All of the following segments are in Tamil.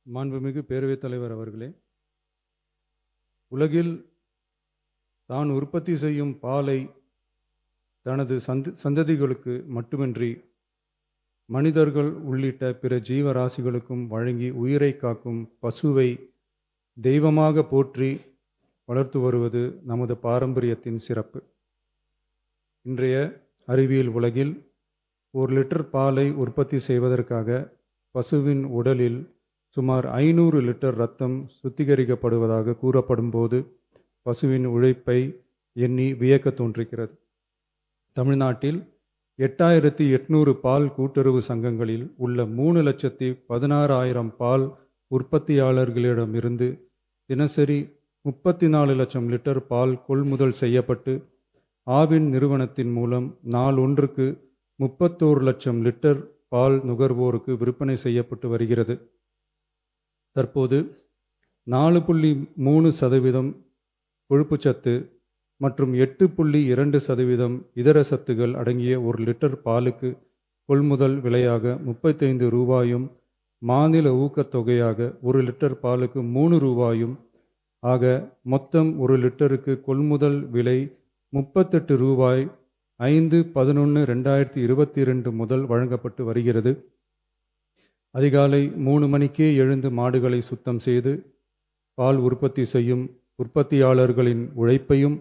மாண்புமிகு பேரவைத் தலைவர் அவர்களே, உலகில் தான் உற்பத்தி செய்யும் பாலை தனது சந்ததிகளுக்கு மட்டுமின்றி மனிதர்கள் உள்ளிட்ட பிற ஜீவராசிகளுக்கும் வழங்கி உயிரை காக்கும் பசுவை தெய்வமாக போற்றி வளர்த்து வருவது நமது பாரம்பரியத்தின் சிறப்பு. இன்றைய அறிவியல் உலகில் 1 லிட்டர் பாலை உற்பத்தி செய்வதற்காக பசுவின் உடலில் சுமார் 500 லிட்டர் இரத்தம் சுத்திகரிக்கப்படுவதாக கூறப்படும் போது பசுவின் உழைப்பை எண்ணி வியக்க தோன்றுகிறது. தமிழ்நாட்டில் 8800 பால் கூட்டுறவு சங்கங்களில் உள்ள 3,16,000 பால் உற்பத்தியாளர்களிடமிருந்து தினசரி 34 லட்சம் லிட்டர் பால் கொள்முதல் செய்யப்பட்டு ஆவின் நிறுவனத்தின் மூலம் நாளொன்றுக்கு 31 லட்சம் லிட்டர் பால் நுகர்வோருக்கு விற்பனை செய்யப்பட்டு வருகிறது. தற்போது 4.3% கொழுப்புச்சத்து மற்றும் 8.2% இதர சத்துகள் அடங்கிய 1 லிட்டர் பாலுக்கு கொள்முதல் விலையாக 35 ரூபாயும் மாநில ஊக்கத்தொகையாக 1 லிட்டர் பாலுக்கு 3 ரூபாயும் ஆக மொத்தம் 1 லிட்டருக்கு கொள்முதல் விலை 38 ரூபாய் 5/11/2022 முதல் வழங்கப்பட்டு வருகிறது. அதிகாலை 3 மணிக்கே எழுந்து மாடுகளை சுத்தம் செய்து பால் உற்பத்தி செய்யும் உற்பத்தியாளர்களின் உழைப்பையும்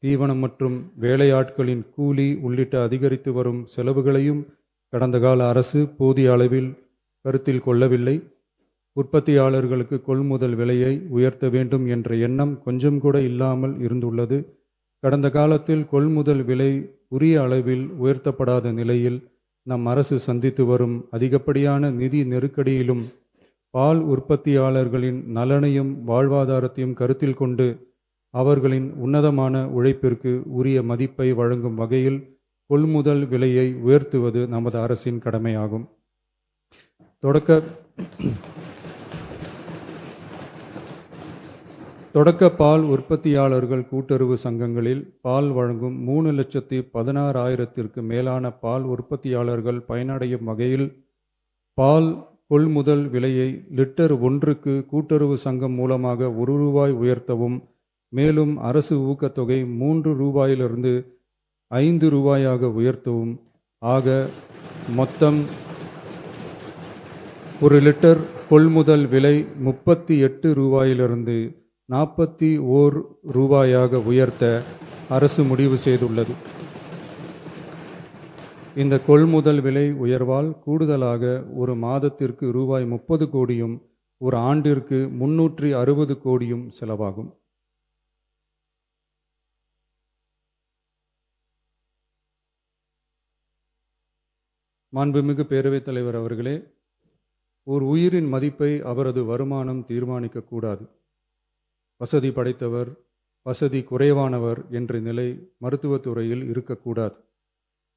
தீவனம் மற்றும் வேலையாட்களின் கூலி உள்ளிட்ட அதிகரித்து வரும் செலவுகளையும் கடந்த கால அரசு போதிய அளவில் கருத்தில் கொள்ளவில்லை. உற்பத்தியாளர்களுக்கு கொள்முதல் விலையை உயர்த்த வேண்டும் என்ற எண்ணம் கொஞ்சம் கூட இல்லாமல் இருந்துள்ளது. கடந்த காலத்தில் கொள்முதல் விலை உரிய அளவில் உயர்த்தப்படாத நிலையில் நம் அரசு சந்தித்து வரும் அதிகப்படியான நிதி நெருக்கடியிலும் பால் உற்பத்தியாளர்களின் நலனையும் வாழ்வாதாரத்தையும் கருத்தில் கொண்டு அவர்களின் உன்னதமான உழைப்பிற்கு உரிய மதிப்பை வழங்கும் வகையில் கொள்முதல் விலையை உயர்த்துவது நமது அரசின் கடமையாகும். தொடக்க பால் உற்பத்தியாளர்கள் கூட்டுறவு சங்கங்களில் பால் வழங்கும் 3,16,000த்திற்கு மேலான பால் உற்பத்தியாளர்கள் பயனடையும் வகையில் பால் கொள்முதல் விலையை லிட்டர் ஒன்றுக்கு கூட்டுறவு சங்கம் மூலமாக 1 ரூபாய் உயர்த்தவும், மேலும் அரசு ஊக்கத்தொகை 3 ரூபாயிலிருந்து 5 ரூபாயாக உயர்த்தவும் ஆக மொத்தம் 1 லிட்டர் கொள்முதல் விலை 38 ரூபாயிலிருந்து 41 ரூபாயாக உயர்த்த அரசு முடிவு செய்துள்ளது. இந்த கொள்முதல் விலை உயர்வால் கூடுதலாக ஒரு மாதத்திற்கு ரூபாய் 30 கோடியும் ஒரு ஆண்டிற்கு 360 கோடியும் செலவாகும். மாண்புமிகு பேரவைத் தலைவர் அவர்களே, ஒரு உயிரின் மதிப்பை அவரது வருமானம் தீர்மானிக்கக்கூடாது. வசதி படைத்தவர், வசதி குறைவானவர் என்ற நிலை மருத்துவத்துறையில் இருக்கக்கூடாது.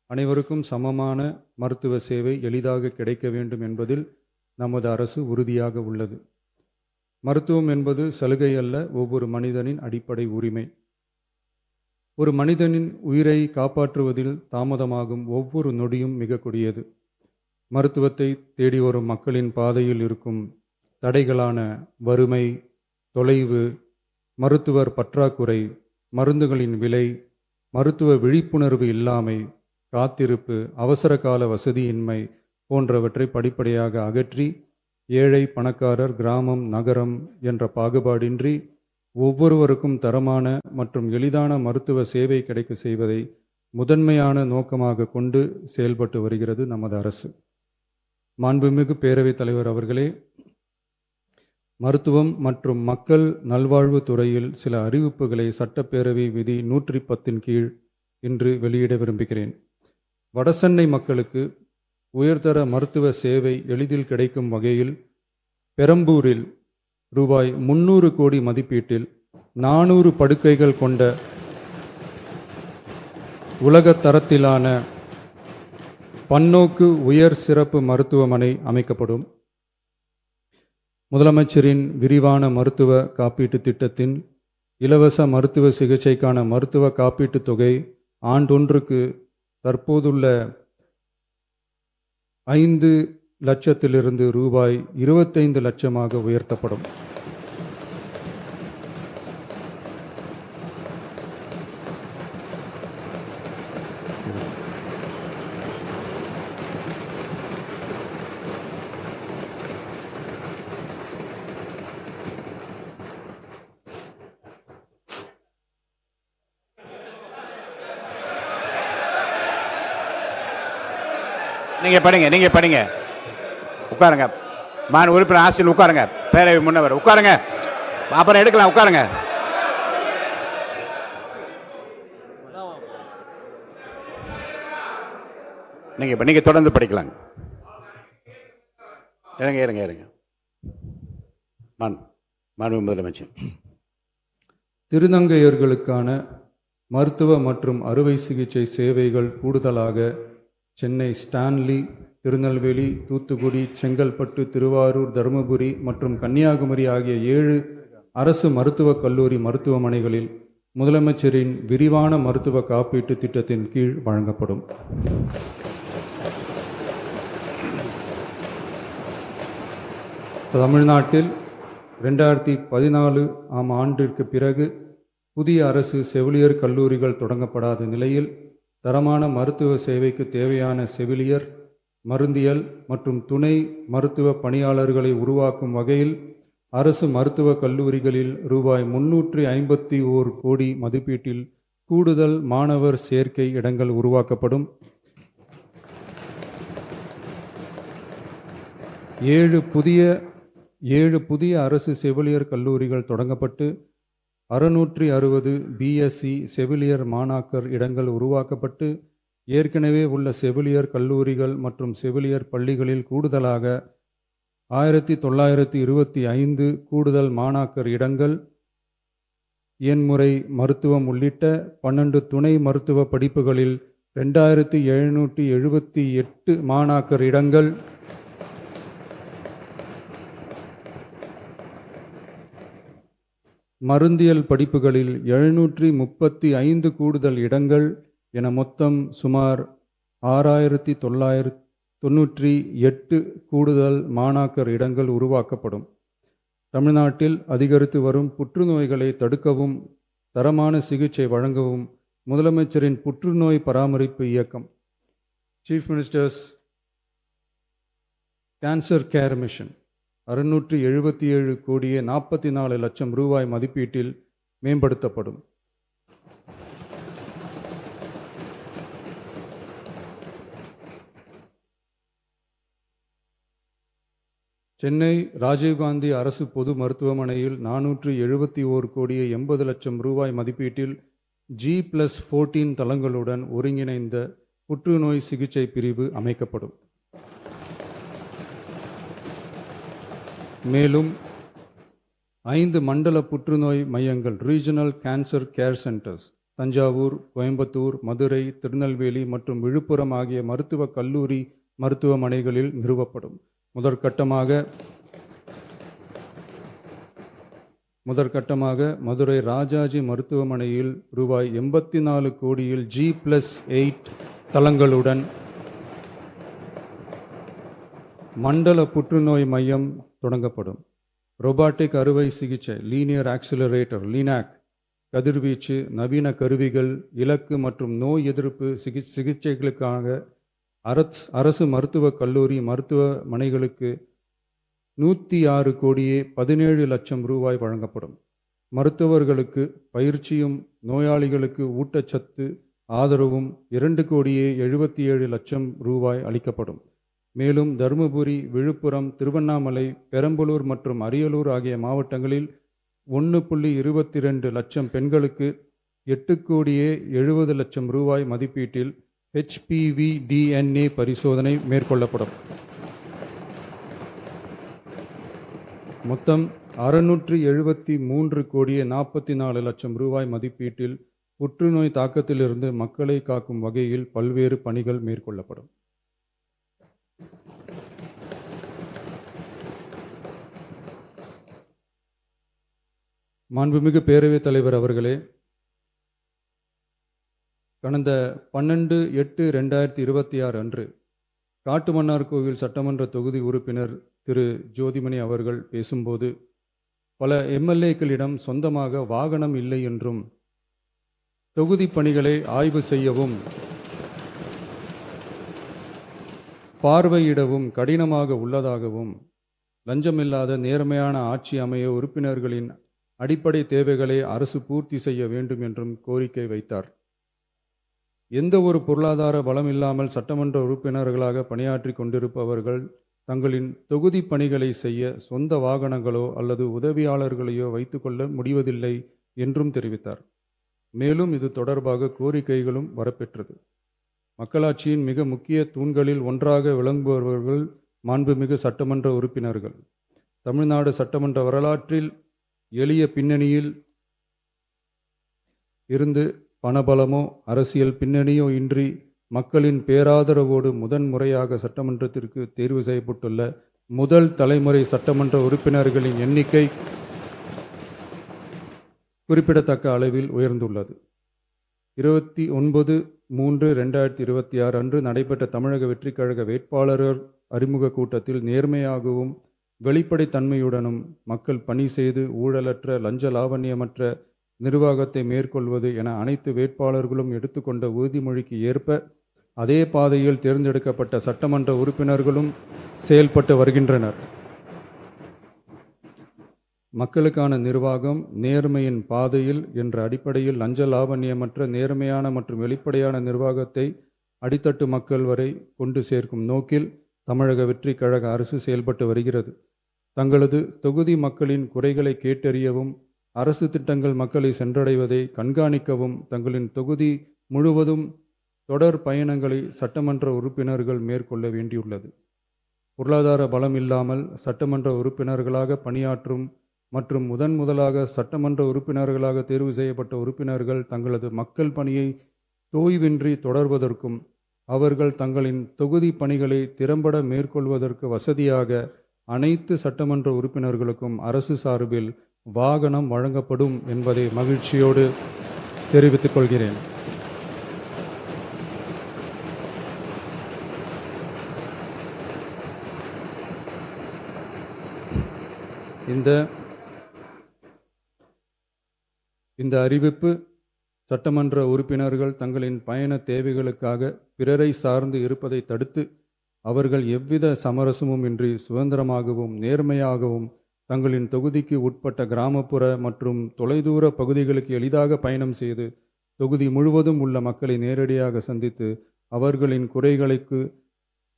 அனைவருக்கும் சமமான மருத்துவ சேவை எளிதாக கிடைக்க வேண்டும் என்பதில் நமது அரசு உறுதியாக உள்ளது. மருத்துவம் என்பது சலுகை அல்ல, ஒவ்வொரு மனிதனின் அடிப்படை உரிமை. ஒரு மனிதனின் உயிரை காப்பாற்றுவதில் தாமதமாகும் ஒவ்வொரு நொடியும் மிக கொடியது. மருத்துவத்தை தேடி வரும் மக்களின் பாதையில் இருக்கும் தடைகளான வறுமை, தொலைவு, மருத்துவர் பற்றாக்குறை, மருந்துகளின் விலை, மருத்துவ விழிப்புணர்வு இல்லாமை, காத்திருப்பு, அவசர கால வசதியின்மை போன்றவற்றை படிப்படியாக அகற்றி ஏழை, பணக்காரர், கிராமம், நகரம் என்ற பாகுபாடின்றி ஒவ்வொருவருக்கும் தரமான மற்றும் எளிதான மருத்துவ சேவை கிடைக்க செய்வதை முதன்மையான நோக்கமாக கொண்டு செயல்பட்டு வருகிறது நமது அரசு. மாண்புமிகு பேரவைத் தலைவர் அவர்களே, மருத்துவம் மற்றும் மக்கள் நல்வாழ்வு துறையில் சில அறிவிப்புகளை சட்டப்பேரவை விதி 110 கீழ் இன்று வெளியிட விரும்புகிறேன். வடசென்னை மக்களுக்கு உயர்தர மருத்துவ சேவை எளிதில் கிடைக்கும் வகையில் பெரம்பூரில் ரூபாய் 300 கோடி மதிப்பீட்டில் 400 படுக்கைகள் கொண்ட உலக தரத்திலான பன்னோக்கு உயர் சிறப்பு மருத்துவமனை அமைக்கப்படும். முதலமைச்சரின் விரிவான மருத்துவ காப்பீட்டு திட்டத்தின் இலவச மருத்துவ சிகிச்சைக்கான மருத்துவ காப்பீட்டுத் தொகை ஆண்டொன்றுக்கு தற்போதுள்ள லட்சத்திலிருந்து ரூபாய் 25 லட்சமாக உயர்த்தப்படும். நீங்க படிங்க உட்காருங்க. மாண்பு உறுப்பினர் ஆசிரியர் உட்காருங்க. பேரவை முன்னவர் உட்காருங்க. அப்புறம் எடுக்கலாம். உட்காருங்க. நீங்க தொடர்ந்து படிக்கலாம். இருங்க. மாண்பு முதலமைச்சர். திருநங்கையர்களுக்கான மருத்துவ மற்றும் அறுவை சிகிச்சை சேவைகள் கூடுதலாக சென்னை, ஸ்டான்லி, திருநெல்வேலி, தூத்துக்குடி, செங்கல்பட்டு, திருவாரூர், தருமபுரி மற்றும் கன்னியாகுமரி ஆகிய 7 அரசு மருத்துவக் கல்லூரி மருத்துவமனைகளில் முதலமைச்சரின் விரிவான மருத்துவ காப்பீட்டு திட்டத்தின் கீழ் வழங்கப்படும். தமிழ்நாட்டில் 2014 ஆம் ஆண்டிற்கு பிறகு புதிய அரசு செவிலியர் கல்லூரிகள் தொடங்கப்படாத நிலையில் தரமான மருத்துவ சேவைக்கு தேவையான செவிலியர், மருந்தியல் மற்றும் துணை மருத்துவ பணியாளர்களை உருவாக்கும் வகையில் அரசு மருத்துவக் கல்லூரிகளில் ரூபாய் 351 கோடி மதிப்பீட்டில் கூடுதல் மாணவர் சேர்க்கை இடங்கள் உருவாக்கப்படும். 7 புதிய அரசு செவிலியர் கல்லூரிகள் தொடங்கப்பட்டு 660 பிஎஸ்சி செவிலியர் மாணாக்கர் இடங்கள் உருவாக்கப்பட்டு ஏற்கனவே உள்ள செவிலியர் கல்லூரிகள் மற்றும் செவிலியர் பள்ளிகளில் கூடுதலாக 1925 கூடுதல் மாணாக்கர் இடங்கள், எண்முறை மருத்துவம் உள்ளிட்ட 12 துணை மருத்துவ படிப்புகளில் 2778 மாணாக்கர் இடங்கள், மருந்தியல் படிப்புகளில் 735 கூடுதல் இடங்கள் என மொத்தம் சுமார் 6998 கூடுதல் மாணாக்கர் இடங்கள் உருவாக்கப்படும். தமிழ்நாட்டில் அதிகரித்து வரும் புற்றுநோய்களை தடுக்கவும் தரமான சிகிச்சை வழங்கவும் முதலமைச்சரின் புற்றுநோய் பராமரிப்பு இயக்கம் chief ministers cancer care mission 677 கோடியே 44 லட்சம் ரூபாய் மதிப்பீட்டில் மேம்படுத்தப்படும். சென்னை ராஜீவ்காந்தி அரசு பொது மருத்துவமனையில் 471 கோடியே 80 லட்சம் ரூபாய் மதிப்பீட்டில் G+14 தளங்களுடன் ஒருங்கிணைந்த புற்றுநோய் சிகிச்சை பிரிவு அமைக்கப்படும். மேலும் 5 மண்டல புற்றுநோய் மையங்கள் regional cancer care centres Thanjavur, Coimbatore, Madurai, Tirunelveli மற்றும் விழுப்புரம் ஆகிய மருத்துவக் கல்லூரி மருத்துவமனைகளில் நிறுவப்படும். முதற்கட்டமாக மதுரை ராஜாஜி மருத்துவமனையில் ரூபாய் 84 கோடியில் G+8 தளங்களுடன் மண்டல புற்றுநோய் மையம் தொடங்கப்படும். ரோபாட்டிக் அறுவை சிகிச்சை லீனியர் ஆக்சிலரேட்டர் லீனாக், கதிர்வீச்சு, நவீன கருவிகள், இலக்கு மற்றும் நோய் எதிர்ப்பு சிகிச்சைகளுக்காக அரசு மருத்துவக் கல்லூரி மருத்துவமனைகளுக்கு 106 கோடியே 17 லட்சம் ரூபாய் வழங்கப்படும். மருத்துவர்களுக்கு பயிற்சியும் நோயாளிகளுக்கு ஊட்டச்சத்து ஆதரவும் 2 கோடியே 77 லட்சம் ரூபாய் அளிக்கப்படும். மேலும் தருமபுரி, விழுப்புரம், திருவண்ணாமலை, பெரம்பலூர் மற்றும் அரியலூர் ஆகிய மாவட்டங்களில் 1.22 லட்சம் பெண்களுக்கு 8 கோடியே 70 லட்சம் ரூபாய் மதிப்பீட்டில் HPV DNA பரிசோதனை மேற்கொள்ளப்படும். மொத்தம் 673 கோடியே 44 லட்சம் ரூபாய் மதிப்பீட்டில் புற்றுநோய் தாக்கத்திலிருந்து மக்களை காக்கும் வகையில் பல்வேறு பணிகள் மேற்கொள்ளப்படும். மாண்புமிகு பேரவைத் தலைவர் அவர்களே, கடந்த 12/8/2026 அன்று காட்டுமன்னார்கோவில் சட்டமன்ற தொகுதி உறுப்பினர் திரு ஜோதிமணி அவர்கள் பேசும்போது, பல எம்எல்ஏக்களிடம் சொந்தமாக வாகனம் இல்லை என்றும், தொகுதி பணிகளை ஆய்வு செய்யவும் பார்வையிடவும் கடினமாக உள்ளதாகவும், லஞ்சமில்லாத நேர்மையான ஆட்சி அமைய உறுப்பினர்களின் அடிப்படை தேவைகளை அரசு பூர்த்தி செய்ய வேண்டும் என்றும் கோரிக்கை வைத்தார். எந்த ஒரு பொருளாதார பலம் இல்லாமல் சட்டமன்ற உறுப்பினர்களாக பணியாற்றி கொண்டிருப்பவர்கள் தங்களின் தொகுதி பணிகளை செய்ய சொந்த வாகனங்களோ அல்லது உதவியாளர்களையோ வைத்துக்கொள்ள முடிவதில்லை என்றும் தெரிவித்தார். மேலும் இது தொடர்பாக கோரிக்கைகளும் வரப்பெற்றது. மக்களாட்சியின் மிக முக்கிய தூண்களில் ஒன்றாக விளங்குபவர்கள் மாண்புமிகு சட்டமன்ற உறுப்பினர்கள். தமிழ்நாடு சட்டமன்ற வரலாற்றில் எளிய பின்னணியில் இருந்து பணபலமோ அரசியல் பின்னணியோ இன்றி மக்களின் பேராதரவோடு முதன்முறையாக சட்டமன்றத்திற்கு தேர்வு செய்யப்பட்டுள்ள முதல் தலைமுறை சட்டமன்ற உறுப்பினர்களின் எண்ணிக்கை குறிப்பிடத்தக்க அளவில் உயர்ந்துள்ளது. 29/3/2026 அன்று நடைபெற்ற தமிழக வெற்றிக் கழக வேட்பாளர் அறிமுக கூட்டத்தில் நேர்மையாகவும் வெளிப்படைத்தன்மையுடனும் மக்கள் பணி செய்து ஊழலற்ற லஞ்ச லாவண்யமற்ற நிர்வாகத்தை மேற்கொள்வது என அனைத்து வேட்பாளர்களும் எடுத்துக்கொண்ட உறுதிமொழிக்கு ஏற்ப அதே பாதையில் தேர்ந்தெடுக்கப்பட்ட சட்டமன்ற உறுப்பினர்களும் செயல்பட்டு வருகின்றனர். மக்களுக்கான நிர்வாகம் நேர்மையின் பாதையில் என்ற அடிப்படையில் லஞ்ச லாவண்யமற்ற நேர்மையான மற்றும் வெளிப்படையான நிர்வாகத்தை அடித்தட்டு மக்கள் வரை கொண்டு சேர்க்கும் நோக்கில் தமிழக வெற்றி கழக அரசு செயல்பட்டு வருகிறது. தங்களது தொகுதி மக்களின் குறைகளை கேட்டறியவும் அரசு திட்டங்கள் மக்களை சென்றடைவதை கண்காணிக்கவும் தங்களின் தொகுதி முழுவதும் தொடர் பயணங்களை சட்டமன்ற உறுப்பினர்கள் மேற்கொள்ள வேண்டியுள்ளது. பொருளாதார பலம் இல்லாமல் சட்டமன்ற உறுப்பினர்களாக பணியாற்றும் மற்றும் முதலாக சட்டமன்ற உறுப்பினர்களாக தேர்வு செய்யப்பட்ட உறுப்பினர்கள் தங்களது மக்கள் பணியை தோய்வின்றி தொடர்வதற்கும் அவர்கள் தங்களின் தொகுதி பணிகளை திறம்பட மேற்கொள்வதற்கு வசதியாக அனைத்து சட்டமன்ற உறுப்பினர்களுக்கும் அரசு சார்பில் வாகனம் வழங்கப்படும் என்பதை மகிழ்ச்சியோடு தெரிவித்துக் கொள்கிறேன். இந்த அறிவிப்பு சட்டமன்ற உறுப்பினர்கள் தங்களின் பயண தேவைகளுக்காக பிறரை சார்ந்து இருப்பதை தடுத்து அவர்கள் எவ்வித சமரசமும் இன்றி சுதந்திரமாகவும் நேர்மையாகவும் தங்களின் தொகுதிக்கு உட்பட்ட கிராமப்புற மற்றும் தொலைதூர பகுதிகளுக்கு எளிதாக பயணம் செய்து தொகுதி முழுவதும் உள்ள மக்களை நேரடியாக சந்தித்து அவர்களின்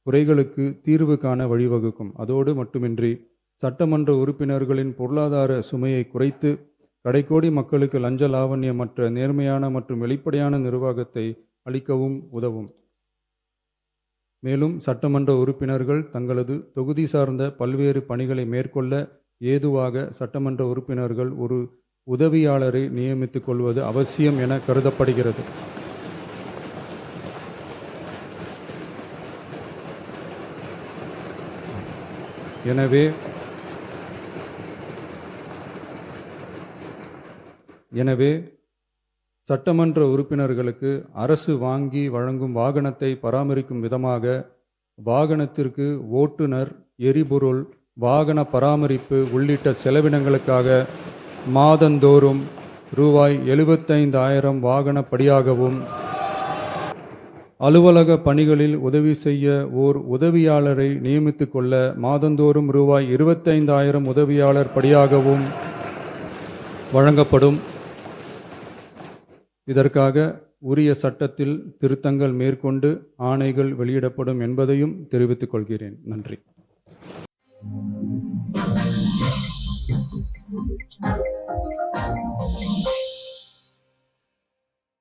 குறைகளுக்கு தீர்வு காண வழிவகுக்கும். அதோடு மட்டுமின்றி சட்டமன்ற உறுப்பினர்களின் பொருளாதார சுமையை குறைத்து கடைக்கோடி மக்களுக்கு லஞ்ச லாவண்யமற்ற நேர்மையான மற்றும் வெளிப்படையான நிர்வாகத்தை அளிக்கவும் உதவும். மேலும் சட்டமன்ற உறுப்பினர்கள் தங்களது தொகுதி சார்ந்த பல்வேறு பணிகளை மேற்கொள்ள ஏதுவாக சட்டமன்ற உறுப்பினர்கள் ஒரு உதவியாளரை நியமித்துக் கொள்வது அவசியம் என கருதப்படுகிறது. எனவே சட்டமன்ற உறுப்பினர்களுக்கு அரசு வாங்கி வழங்கும் வாகனத்தை பராமரிக்கும் விதமாக வாகனத்திற்கு ஓட்டுநர், எரிபொருள், வாகன பராமரிப்பு உள்ளிட்ட செலவினங்களுக்காக மாதந்தோறும் ரூபாய் 75,000 வாகன படியாகவும் அலுவலக பணிகளில் உதவி செய்ய ஓர் உதவியாளரை நியமித்துக் கொள்ள மாதந்தோறும் ரூபாய் 25,000 உதவியாளர் படியாகவும் வழங்கப்படும். இதற்காக உரிய சட்டத்தில் திருத்தங்கள் மேற்கொண்டு ஆணைகள் வெளியிடப்படும் என்பதையும் தெரிவித்துக் கொள்கிறேன். நன்றி.